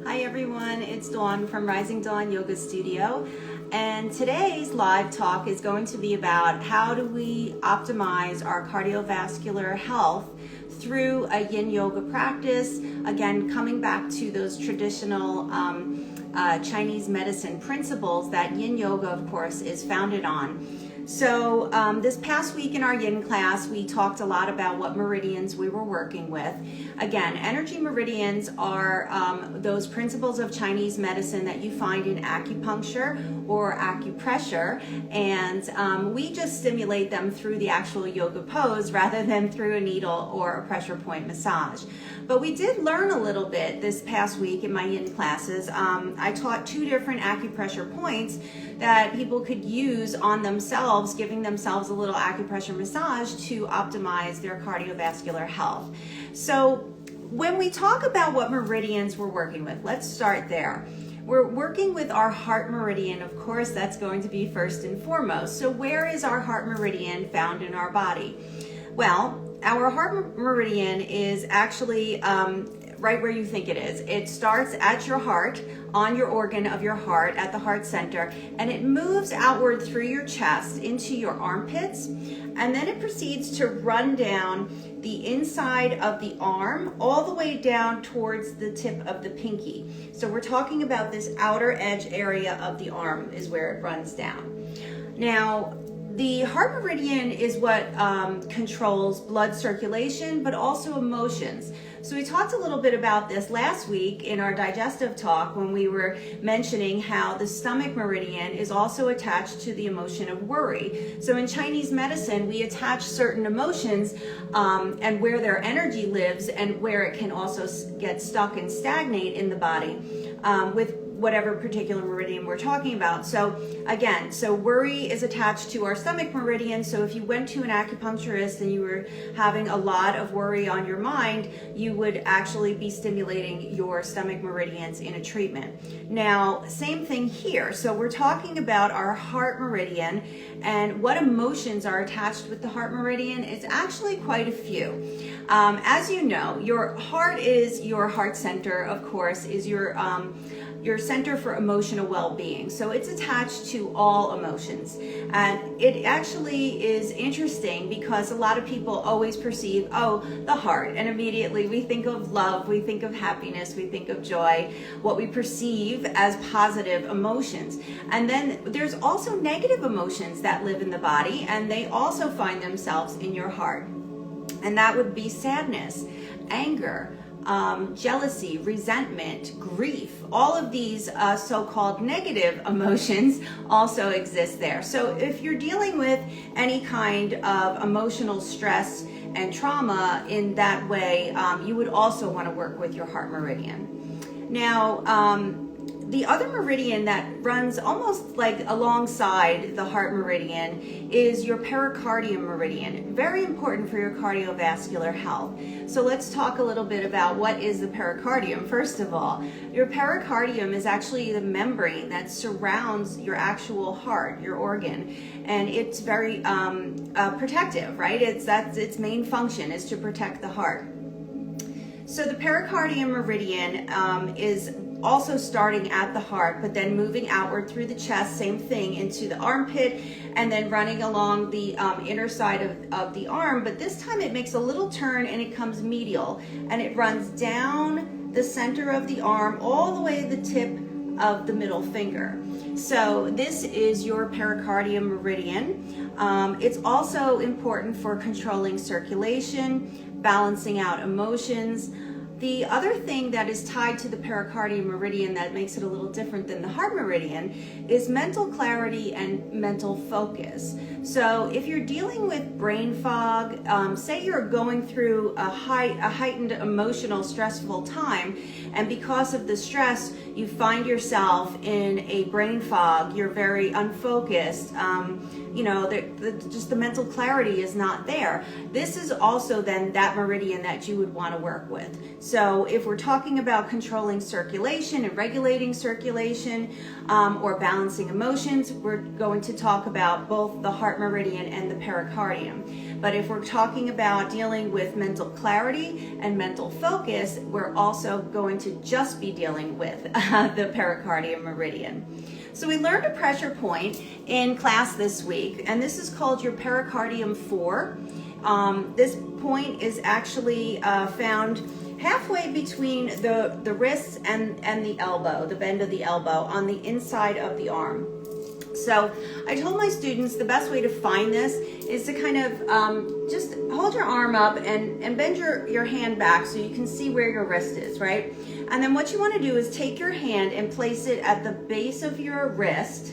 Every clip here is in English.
Hi everyone, it's Dawn from Rising Dawn Yoga Studio, and today's live talk is going to be about how do we optimize our cardiovascular health through a Yin Yoga practice. Again, coming back to those traditional Chinese medicine principles that Yin Yoga, of course, is founded on. So this past week in our Yin class, we talked a lot about what meridians we were working with. Again, energy meridians are those principles of Chinese medicine that you find in acupuncture or acupressure, and we just stimulate them through the actual yoga pose rather than through a needle or a pressure point massage. But we did learn a little bit this past week in my Yin classes. I taught 2 different acupressure points that people could use on themselves, giving themselves a little acupressure massage to optimize their cardiovascular health. So when we talk about what meridians we're working with, let's start there. We're working with our heart meridian. Of course, that's going to be first and foremost. So where is our heart meridian found in our body? Well, our heart meridian is actually right where you think it is. It starts at your heart, on your organ of your heart, at the heart center, and it moves outward through your chest into your armpits, and then it proceeds to run down the inside of the arm all the way down towards the tip of the pinky. So we're talking about this outer edge area of the arm is where it runs down. Now, the heart meridian is what controls blood circulation, but also emotions. So we talked a little bit about this last week in our digestive talk when we were mentioning how the stomach meridian is also attached to the emotion of worry. So in Chinese medicine, we attach certain emotions and where their energy lives and where it can also get stuck and stagnate in the body with whatever particular meridian we're talking about. So again, so worry is attached to our stomach meridian. So if you went to an acupuncturist and you were having a lot of worry on your mind, you would actually be stimulating your stomach meridians in a treatment. Now, same thing here. So we're talking about our heart meridian and what emotions are attached with the heart meridian. It's actually quite a few. As you know, your heart is your heart center, of course, is your center for emotional well-being. So it's attached to all emotions. And it actually is interesting because a lot of people always perceive, oh, the heart, and immediately we think of love, we think of happiness, we think of joy, what we perceive as positive emotions. And then there's also negative emotions that live in the body, and they also find themselves in your heart. And that would be sadness, anger, jealousy, resentment, grief. All of these so-called negative emotions also exist there. So if you're dealing with any kind of emotional stress and trauma in that way, you would also want to work with your heart meridian. Now, the other meridian that runs almost like alongside the heart meridian is your pericardium meridian. Very important for your cardiovascular health. So let's talk a little bit about what is the pericardium. First of all, your pericardium is actually the membrane that surrounds your actual heart, your organ, and it's very protective, right? That's its main function is to protect the heart. So the pericardium meridian is also starting at the heart, but then moving outward through the chest, same thing, into the armpit, and then running along the inner side of the arm. But this time it makes a little turn and it comes medial, and it runs down the center of the arm all the way to the tip of the middle finger. So this is your pericardium meridian. It's also important for controlling circulation, balancing out emotions. The other thing that is tied to the pericardium meridian that makes it a little different than the heart meridian is mental clarity and mental focus. So if you're dealing with brain fog, say you're going through a heightened emotional stressful time, and because of the stress you find yourself in a brain fog, you're very unfocused, just the mental clarity is not there. This is also then that meridian that you would want to work with. So if we're talking about controlling circulation and regulating circulation or balancing emotions, we're going to talk about both the heart heart meridian and the pericardium. But if we're talking about dealing with mental clarity and mental focus, we're also going to just be dealing with the pericardium meridian. So we learned a pressure point in class this week, and this is called your pericardium 4. This point is actually found halfway between the wrists and the elbow, the bend of the elbow on the inside of the arm. So I told my students the best way to find this is to kind of just hold your arm up and bend your hand back so you can see where your wrist is, right? And then what you want to do is take your hand and place it at the base of your wrist.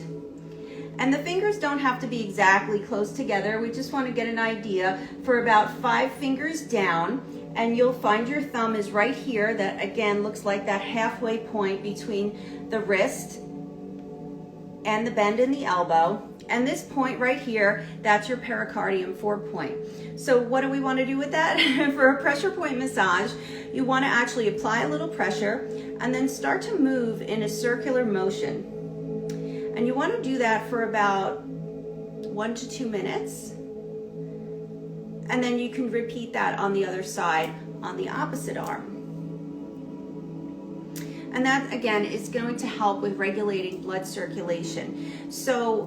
And the fingers don't have to be exactly close together. We just want to get an idea for about 5 fingers down. And you'll find your thumb is right here. That again looks like that halfway point between the wrist and the bend in the elbow. And this point right here, that's your pericardium 4 point. So what do we want to do with that? For a pressure point massage, you want to actually apply a little pressure and then start to move in a circular motion. And you want to do that for about 1 to 2 minutes. And then you can repeat that on the other side on the opposite arm. And that, again, is going to help with regulating blood circulation. So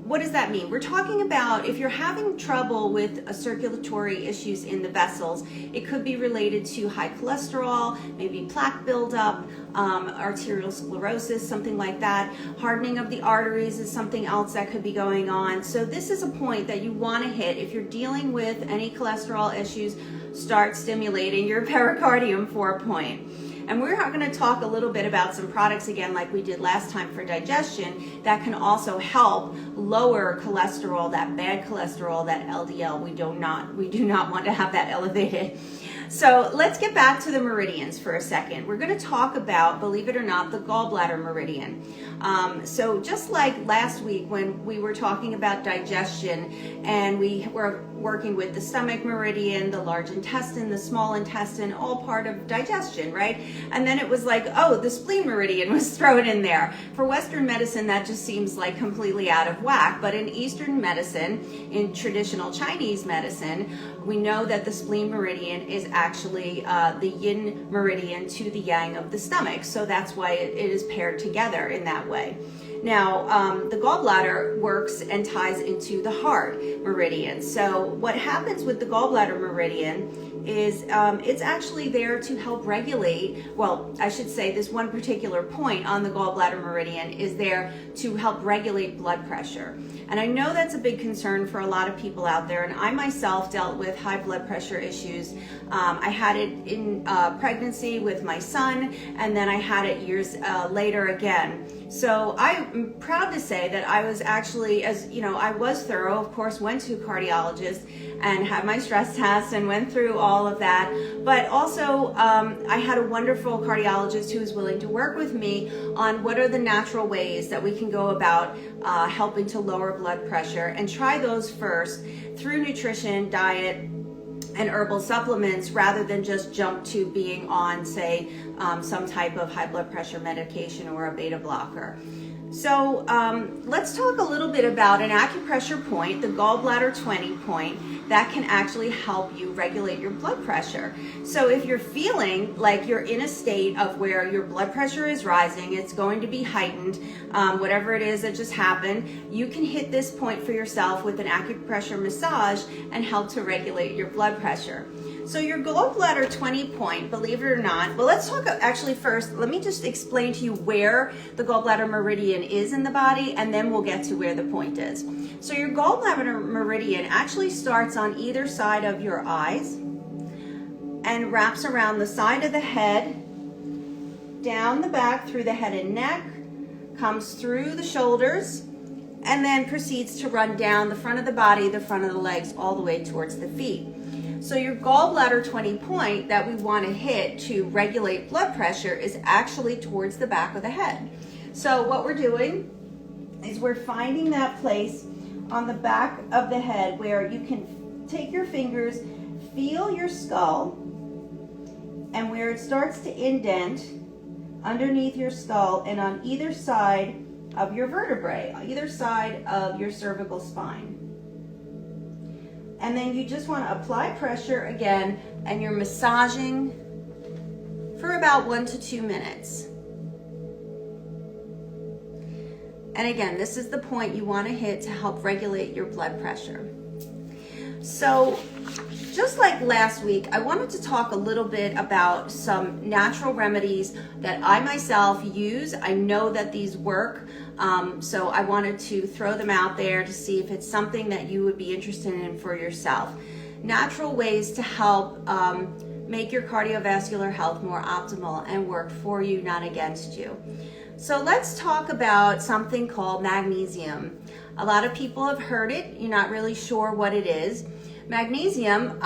what does that mean? We're talking about if you're having trouble with circulatory issues in the vessels, it could be related to high cholesterol, maybe plaque buildup, arterial sclerosis, something like that. Hardening of the arteries is something else that could be going on. So this is a point that you want to hit. If you're dealing with any cholesterol issues, start stimulating your pericardium 4 point. And we're going to talk a little bit about some products again, like we did last time for digestion, that can also help lower cholesterol, that bad cholesterol, that LDL. We do not want to have that elevated. So let's get back to the meridians for a second. We're going to talk about, believe it or not, the gallbladder meridian. So just like last week when we were talking about digestion and we were working with the stomach meridian, the large intestine, the small intestine, all part of digestion, right? And then it was like, oh, the spleen meridian was thrown in there. For Western medicine, that just seems like completely out of whack. But in Eastern medicine, in traditional Chinese medicine, we know that the spleen meridian is actually the yin meridian to the yang of the stomach. So that's why it is paired together in that way. Now, the gallbladder works and ties into the heart meridian. So what happens with the gallbladder meridian is it's actually there to help regulate, well, I should say this one particular point on the gallbladder meridian is there to help regulate blood pressure. And I know that's a big concern for a lot of people out there, and I myself dealt with high blood pressure issues. I had it in pregnancy with my son, and then I had it years later again. So I'm proud to say that I was actually, as you know, I was thorough, of course, went to a cardiologist and had my stress test and went through all of that. But also I had a wonderful cardiologist who was willing to work with me on what are the natural ways that we can go about helping to lower blood pressure, and try those first through nutrition, diet, and herbal supplements, rather than just jump to being on, say, some type of high blood pressure medication or a beta blocker. So let's talk a little bit about an acupressure point, the gallbladder 20 point, that can actually help you regulate your blood pressure. So if you're feeling like you're in a state of where your blood pressure is rising, it's going to be heightened, whatever it is that just happened, you can hit this point for yourself with an acupressure massage and help to regulate your blood pressure. So your gallbladder 20 point, believe it or not, well, let's talk actually first, let me just explain to you where the gallbladder meridian is in the body, and then we'll get to where the point is. So your gallbladder meridian actually starts on either side of your eyes and wraps around the side of the head, down the back through the head and neck, comes through the shoulders, and then proceeds to run down the front of the body, the front of the legs, all the way towards the feet. So your gallbladder 20 point that we want to hit to regulate blood pressure is actually towards the back of the head. So what we're doing is we're finding that place on the back of the head where you can take your fingers, feel your skull, and where it starts to indent underneath your skull, and on either side of your vertebrae, either side of your cervical spine. And then you just want to apply pressure again, and you're massaging for about 1 to 2 minutes. And again, this is the point you want to hit to help regulate your blood pressure. So just like last week, I wanted to talk a little bit about some natural remedies that I myself use. I know that these work, so I wanted to throw them out there to see if it's something that you would be interested in for yourself. Natural ways to help make your cardiovascular health more optimal and work for you, not against you. So let's talk about something called magnesium. A lot of people have heard it. You're not really sure what it is. Magnesium,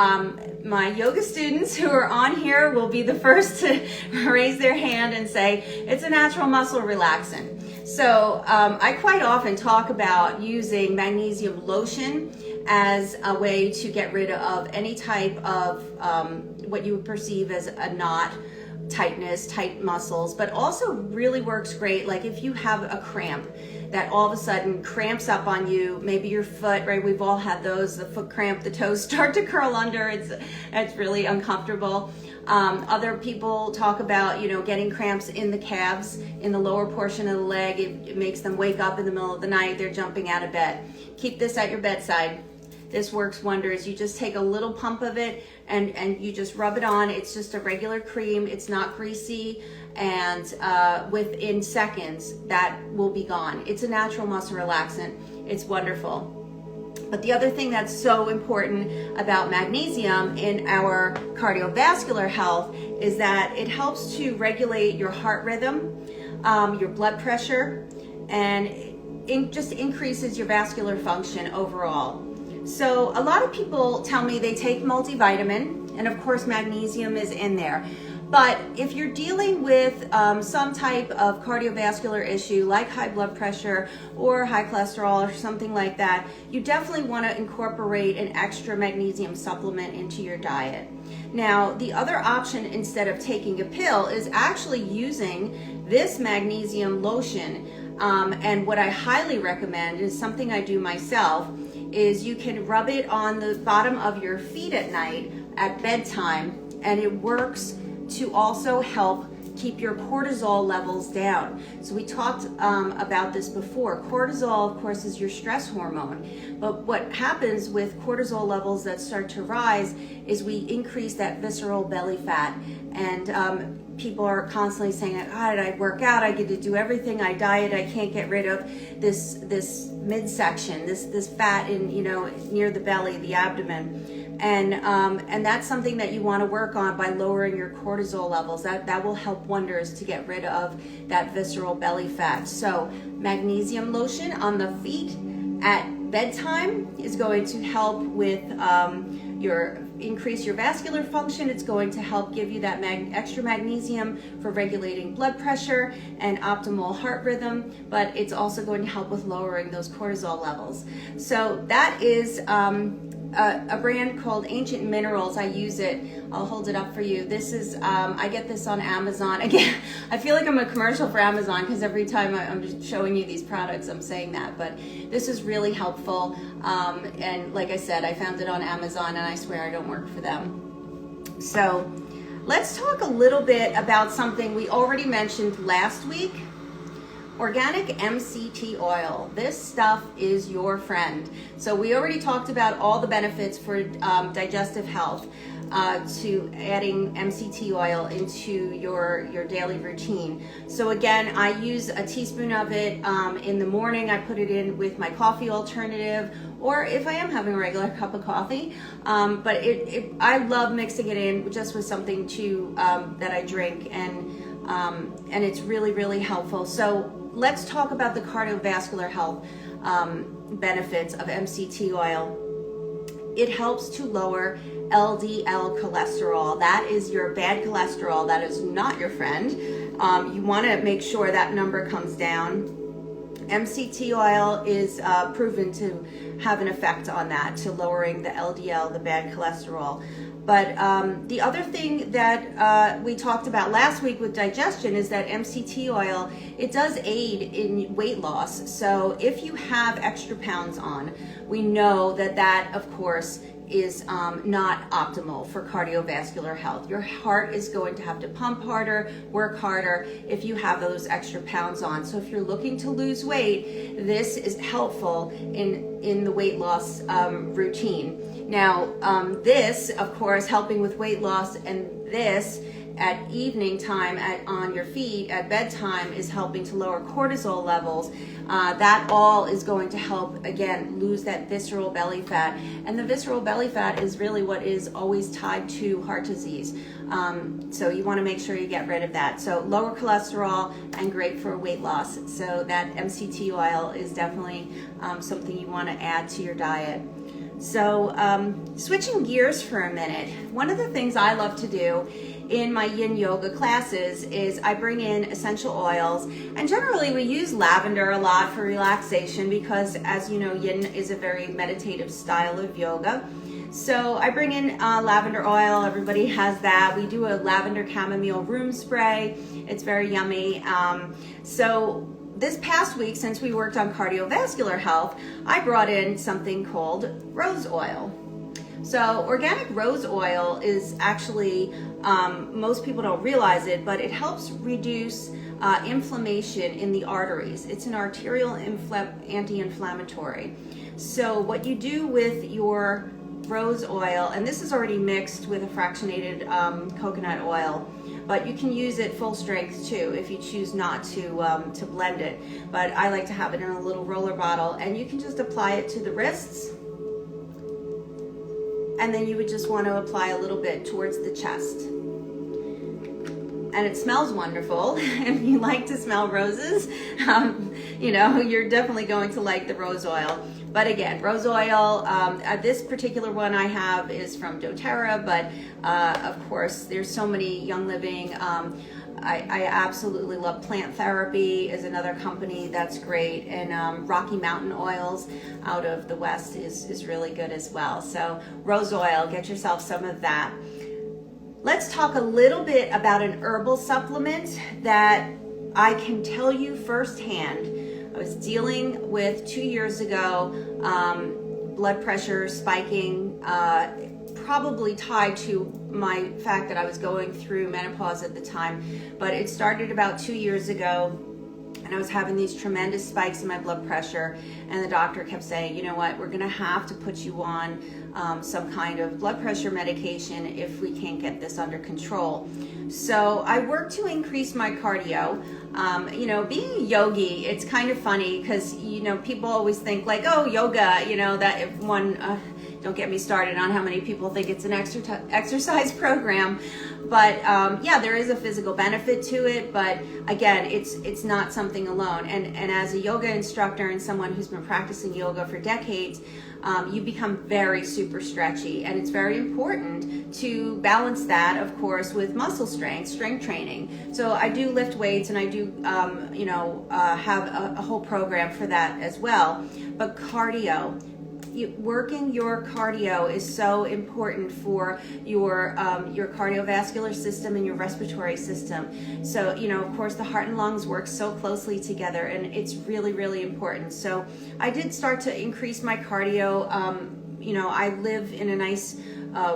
my yoga students who are on here will be the first to raise their hand and say it's a natural muscle relaxant. So I quite often talk about using magnesium lotion as a way to get rid of any type of what you would perceive as a knot, tightness, tight muscles, but also really works great like if you have a cramp that all of a sudden cramps up on you, maybe your foot, right? We've all had those, the foot cramp, the toes start to curl under, it's really uncomfortable. Other people talk about, getting cramps in the calves, in the lower portion of the leg. It makes them wake up in the middle of the night, they're jumping out of bed. Keep this at your bedside. This works wonders. You just take a little pump of it and you just rub it on. It's just a regular cream. It's not greasy, and within seconds that will be gone. It's a natural muscle relaxant. It's wonderful. But the other thing that's so important about magnesium in our cardiovascular health is that it helps to regulate your heart rhythm, your blood pressure, and it just increases your vascular function overall. So a lot of people tell me they take multivitamin, and of course magnesium is in there. But if you're dealing with some type of cardiovascular issue like high blood pressure or high cholesterol or something like that, you definitely want to incorporate an extra magnesium supplement into your diet. Now, the other option instead of taking a pill is actually using this magnesium lotion. And what I highly recommend is something I do myself, is you can rub it on the bottom of your feet at night at bedtime, and it works to also help keep your cortisol levels down. So we talked about this before. Cortisol, of course, is your stress hormone. But what happens with cortisol levels that start to rise is we increase that visceral belly fat. And people are constantly saying, I work out, I get to do everything, I diet, I can't get rid of this midsection, this fat in near the belly, the abdomen. And that's something that you want to work on by lowering your cortisol levels. That will help wonders to get rid of that visceral belly fat. So magnesium lotion on the feet at bedtime is going to help with increase your vascular function. It's going to help give you that extra magnesium for regulating blood pressure and optimal heart rhythm, but it's also going to help with lowering those cortisol levels. So that is a brand called Ancient Minerals. I use it. I'll hold it up for you. This is, I get this on Amazon. Again, I feel like I'm a commercial for Amazon because every time I'm just showing you these products, I'm saying that, but this is really helpful. And like I said, I found it on Amazon, and I swear I don't work for them. So let's talk a little bit about something we already mentioned last week. Organic MCT oil. This stuff is your friend. So we already talked about all the benefits for digestive health to adding MCT oil into your daily routine. So again, I use a teaspoon of it in the morning. I put it in with my coffee alternative, or if I am having a regular cup of coffee. But I love mixing it in just with something that I drink, and it's really, really helpful. So let's talk about the cardiovascular health benefits of MCT oil. It helps to lower LDL cholesterol. That is your bad cholesterol. That is not your friend. You want to make sure that number comes down. MCT oil is proven to have an effect on that, to lowering the LDL, the bad cholesterol. But the other thing that we talked about last week with digestion is that MCT oil, it does aid in weight loss. So if you have extra pounds on, we know that that, of course, is not optimal for cardiovascular health. Your heart is going to have to pump harder, work harder if you have those extra pounds on. So if you're looking to lose weight, this is helpful in the weight loss routine. Now, this, of course, helping with weight loss, and this at evening time on your feet at bedtime is helping to lower cortisol levels. That all is going to help, again, lose that visceral belly fat. And the visceral belly fat is really what is always tied to heart disease. So you want to make sure you get rid of that. So lower cholesterol and great for weight loss. So that MCT oil is definitely something you want to add to your diet. So switching gears for a minute, one of the things I love to do in my Yin Yoga classes is I bring in essential oils, and generally we use lavender a lot for relaxation because, as you know, Yin is a very meditative style of yoga. So I bring in lavender oil. Everybody has that. We do a lavender chamomile room spray. It's very yummy. So this past week, since we worked on cardiovascular health, I brought in something called rose oil. So organic rose oil is actually, most people don't realize it, but it helps reduce inflammation in the arteries. It's an arterial anti-inflammatory. So what you do with your rose oil, and this is already mixed with a fractionated coconut oil, but you can use it full strength too if you choose not to blend it. But I like to have it in a little roller bottle, and you can just apply it to the wrists, and then you would just want to apply a little bit towards the chest. And it smells wonderful. If you like to smell roses, you know, you're definitely going to like the rose oil. But again, rose oil, this particular one I have is from doTERRA, but of course there's so many Young Living. I absolutely love Plant Therapy is another company that's great, and Rocky Mountain Oils out of the West is really good as well. So rose oil, get yourself some of that. Let's talk a little bit about an herbal supplement that I can tell you firsthand. I was dealing with 2 years ago, blood pressure spiking, probably tied to my fact that I was going through menopause at the time, but it started about 2 years ago, and I was having these tremendous spikes in my blood pressure, and the doctor kept saying, you know what, we're gonna have to put you on some kind of blood pressure medication if we can't get this under control. So I worked to increase my cardio. You know, being a yogi, it's kind of funny because, you know, people always think like, oh, yoga, you know, that if one, don't get me started on how many people think it's an exercise program. But yeah, there is a physical benefit to it, but again, it's not something alone. And as a yoga instructor and someone who's been practicing yoga for decades, you become very super stretchy, and it's very important to balance that, of course, with muscle strength training. So I do lift weights, and I do, you know, have a whole program for that as well. But cardio, working your cardio is so important for your cardiovascular system and your respiratory system. So, you know, of course, the heart and lungs work so closely together, and it's really, really important. So I did start to increase my cardio. You know, I live in a nice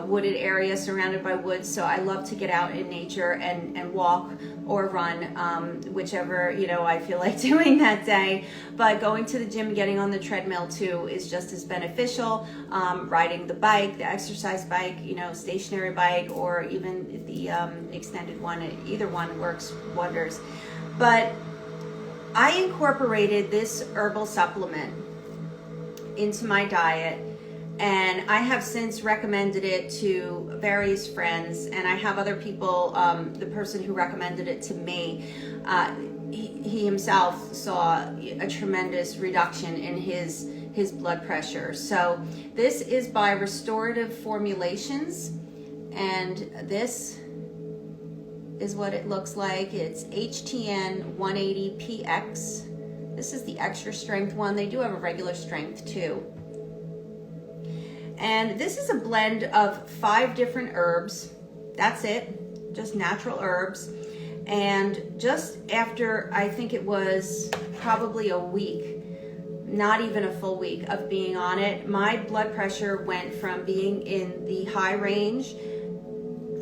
wooded area surrounded by woods, so I love to get out in nature and walk or run, whichever, you know, I feel like doing that day. But going to the gym, getting on the treadmill too is just as beneficial. Riding the bike, the exercise bike, you know, stationary bike, or even the extended one, either one works wonders. But I incorporated this herbal supplement into my diet, and I have since recommended it to various friends, and I have other people, the person who recommended it to me, he himself saw a tremendous reduction in his blood pressure. So this is by Restorative Formulations, and this is what it looks like. It's HTN 180PX, This is the extra strength one. They do have a regular strength too. And this is a blend of 5 different herbs. That's it, just natural herbs. And just after, I think it was probably a week, not even a full week of being on it, my blood pressure went from being in the high range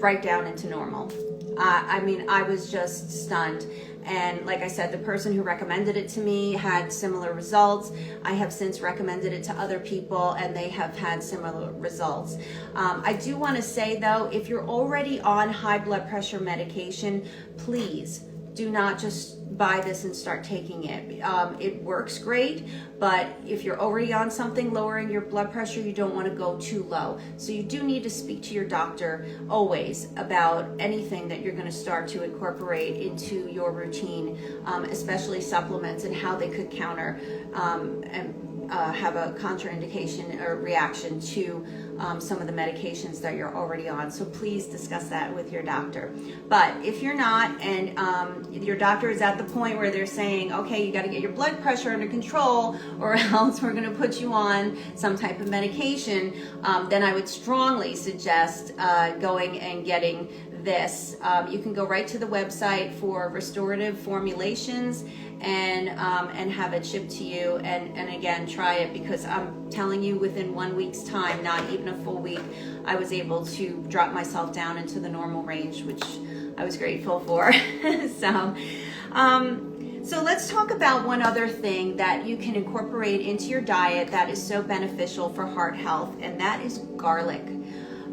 right down into normal. I mean, I was just stunned. And like I said, the person who recommended it to me had similar results. I have since recommended it to other people and they have had similar results. I do want to say though, if you're already on high blood pressure medication, please do not just buy this and start taking it. It works great, but if you're already on something lowering your blood pressure, you don't want to go too low. So you do need to speak to your doctor always about anything that you're going to start to incorporate into your routine, especially supplements and how they could counter and have a contraindication or reaction to some of the medications that you're already on. So please discuss that with your doctor. But if you're not, and your doctor is at the point where they're saying, okay, you got to get your blood pressure under control or else we're going to put you on some type of medication, then I would strongly suggest going and getting this. You can go right to the website for restorative formulations and have it shipped to you, and again, try it, because I'm telling you, within 1 week's time, not even a full week, I was able to drop myself down into the normal range, which I was grateful for. So let's talk about one other thing that you can incorporate into your diet that is so beneficial for heart health, and that is garlic.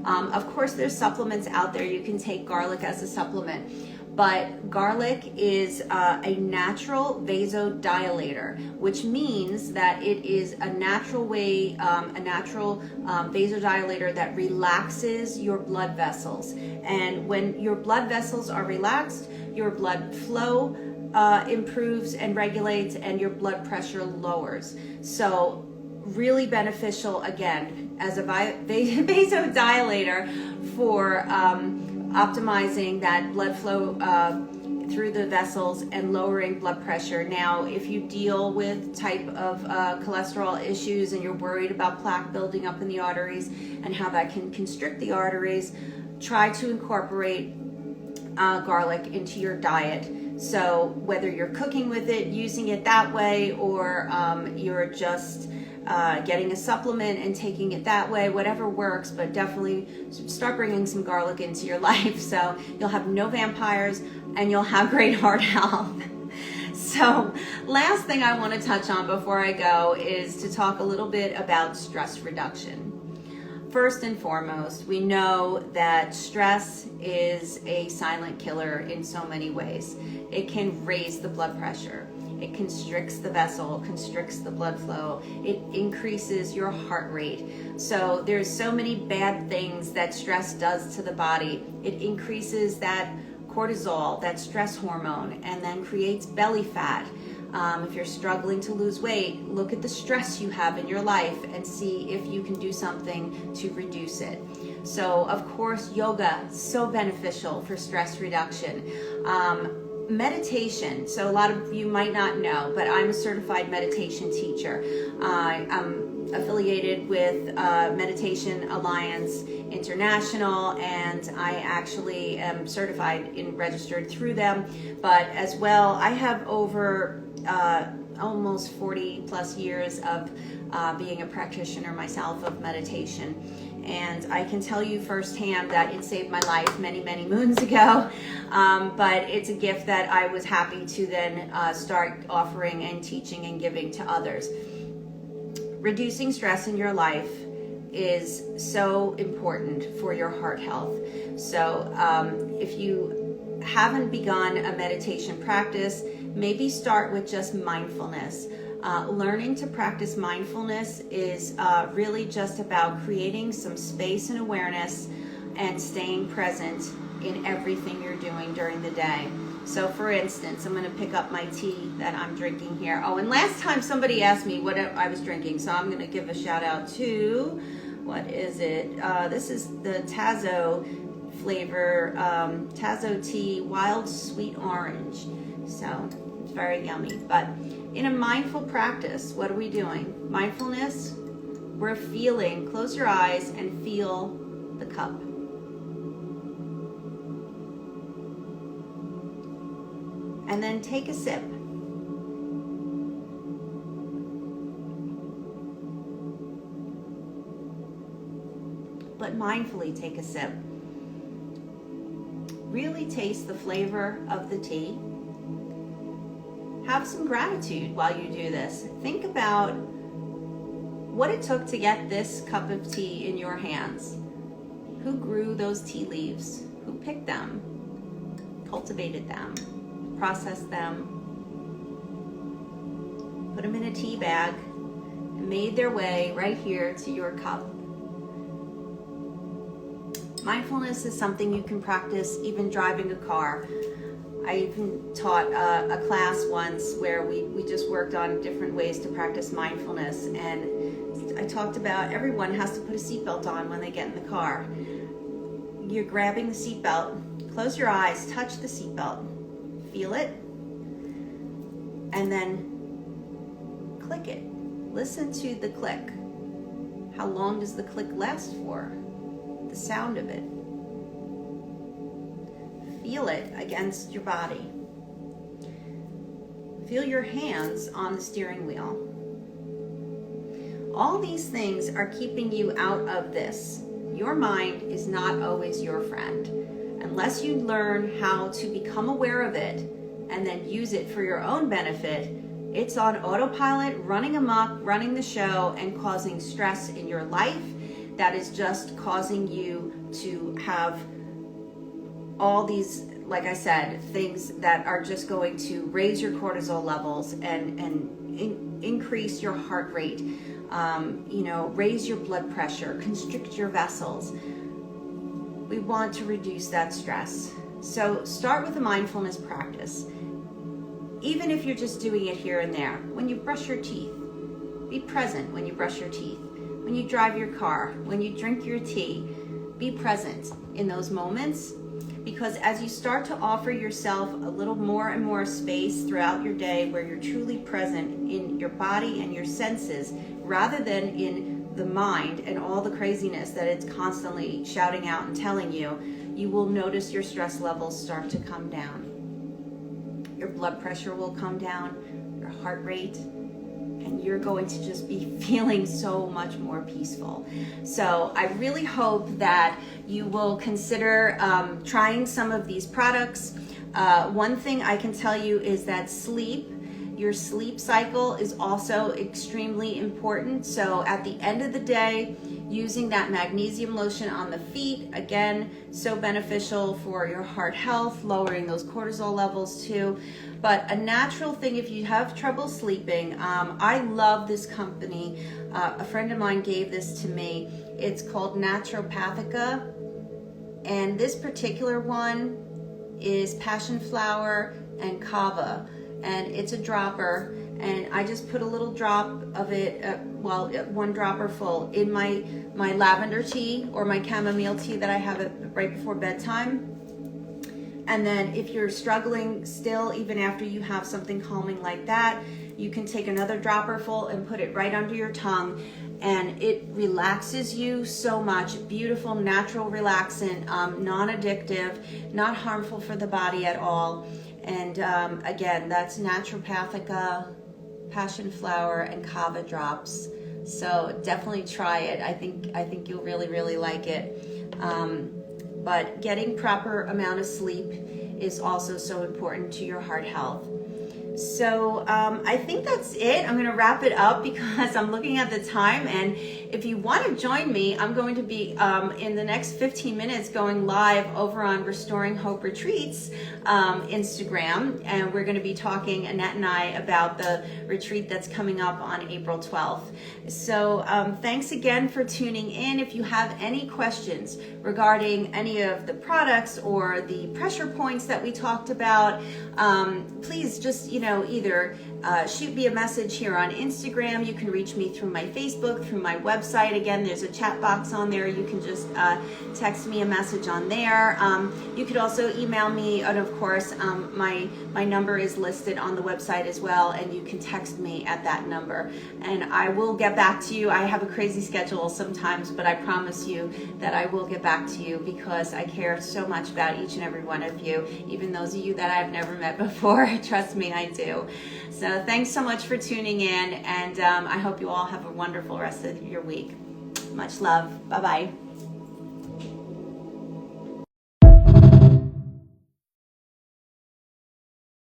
Of course, there's supplements out there. You can take garlic as a supplement, but garlic is a natural vasodilator, which means that it is a natural way, vasodilator that relaxes your blood vessels. And when your blood vessels are relaxed, your blood flow improves and regulates, and your blood pressure lowers. So really beneficial, again, as a vasodilator for optimizing that blood flow through the vessels and lowering blood pressure. Now, if you deal with type of cholesterol issues and you're worried about plaque building up in the arteries and how that can constrict the arteries, try to incorporate garlic into your diet. So whether you're cooking with it, using it that way, or you're just getting a supplement and taking it that way, whatever works, but definitely start bringing some garlic into your life so you'll have no vampires and you'll have great heart health. So last thing I want to touch on before I go is to talk a little bit about stress reduction. First and foremost, we know that stress is a silent killer in so many ways. It can raise the blood pressure. It constricts the vessel, constricts the blood flow. It increases your heart rate. So there's so many bad things that stress does to the body. It increases that cortisol, that stress hormone, and then creates belly fat. If you're struggling to lose weight, look at the stress you have in your life and see if you can do something to reduce it. So, of course, yoga, so beneficial for stress reduction. Meditation, so a lot of you might not know, but I'm a certified meditation teacher. I'm affiliated with Meditation Alliance International, and I actually am certified and registered through them. But as well, I have over almost 40 plus years of being a practitioner myself of meditation. And I can tell you firsthand that it saved my life many, many moons ago. But it's a gift that I was happy to then start offering and teaching and giving to others. Reducing stress in your life is so important for your heart health. So if you haven't begun a meditation practice, maybe start with just mindfulness. Learning to practice mindfulness is really just about creating some space and awareness and staying present in everything you're doing during the day. So for instance, I'm going to pick up my tea that I'm drinking here. Oh, and last time somebody asked me what I was drinking, so I'm going to give a shout out to, what is it? This is the Tazo flavor, Tazo tea, wild sweet orange. So it's very yummy. But in a mindful practice, what are we doing? Mindfulness, we're feeling. Close your eyes and feel the cup. And then take a sip. But mindfully take a sip. Really taste the flavor of the tea. Have some gratitude while you do this. Think about what it took to get this cup of tea in your hands. Who grew those tea leaves? Who picked them, cultivated them, processed them, put them in a tea bag, and made their way right here to your cup. Mindfulness is something you can practice even driving a car. I even taught a class once where we just worked on different ways to practice mindfulness, and I talked about everyone has to put a seatbelt on when they get in the car. You're grabbing the seatbelt, close your eyes, touch the seatbelt, feel it, and then click it. Listen to the click. How long does the click last for? The sound of it. Feel it against your body. Feel your hands on the steering wheel. All these things are keeping you out of this. Your mind is not always your friend. Unless you learn how to become aware of it and then use it for your own benefit, it's on autopilot, running amok, running the show, and causing stress in your life. That is just causing you to have all these, like I said, things that are just going to raise your cortisol levels and increase your heart rate, raise your blood pressure, constrict your vessels. We want to reduce that stress. So start with a mindfulness practice. Even if you're just doing it here and there. When you brush your teeth, be present when you brush your teeth. When you drive your car, when you drink your tea, be present in those moments, because as you start to offer yourself a little more and more space throughout your day where you're truly present in your body and your senses rather than in the mind and all the craziness that it's constantly shouting out and telling you, you will notice your stress levels start to come down. Your blood pressure will come down, your heart rate, and you're going to just be feeling so much more peaceful. So I really hope that you will consider trying some of these products. One thing I can tell you is that your sleep cycle is also extremely important. So at the end of the day, using that magnesium lotion on the feet, again, so beneficial for your heart health, lowering those cortisol levels too. But a natural thing, if you have trouble sleeping, I love this company. A friend of mine gave this to me. It's called Naturopathica. And this particular one is passion flower and kava. And it's a dropper. And I just put a little drop of it, one dropper full in my lavender tea or my chamomile tea that I have it right before bedtime. And then if you're struggling still, even after you have something calming like that, you can take another dropper full and put it right under your tongue, and it relaxes you so much. Beautiful, natural relaxant, non-addictive, not harmful for the body at all. And again, that's Naturopathica, passion flower, and kava drops. So definitely try it. I think you'll really, really like it. But getting proper amount of sleep is also so important to your heart health. So I think that's it. I'm going to wrap it up because I'm looking at the time, and if you want to join me, I'm going to be in the next 15 minutes going live over on Restoring Hope Retreats Instagram, and we're going to be talking, Annette and I, about the retreat that's coming up on April 12th. So thanks again for tuning in. If you have any questions regarding any of the products or the pressure points points that we talked about, please just, either shoot me a message here on Instagram. You can reach me through my Facebook, through my website. Again, there's a chat box on there. You can just text me a message on there. You could also email me, and of course, my number is listed on the website as well, and you can text me at that number. And I will get back to you. I have a crazy schedule sometimes, but I promise you that I will get back to you because I care so much about each and every one of you, even those of you that I've never met before. Trust me, I do. So thanks so much for tuning in, and I hope you all have a wonderful rest of your week. Much love. Bye-bye.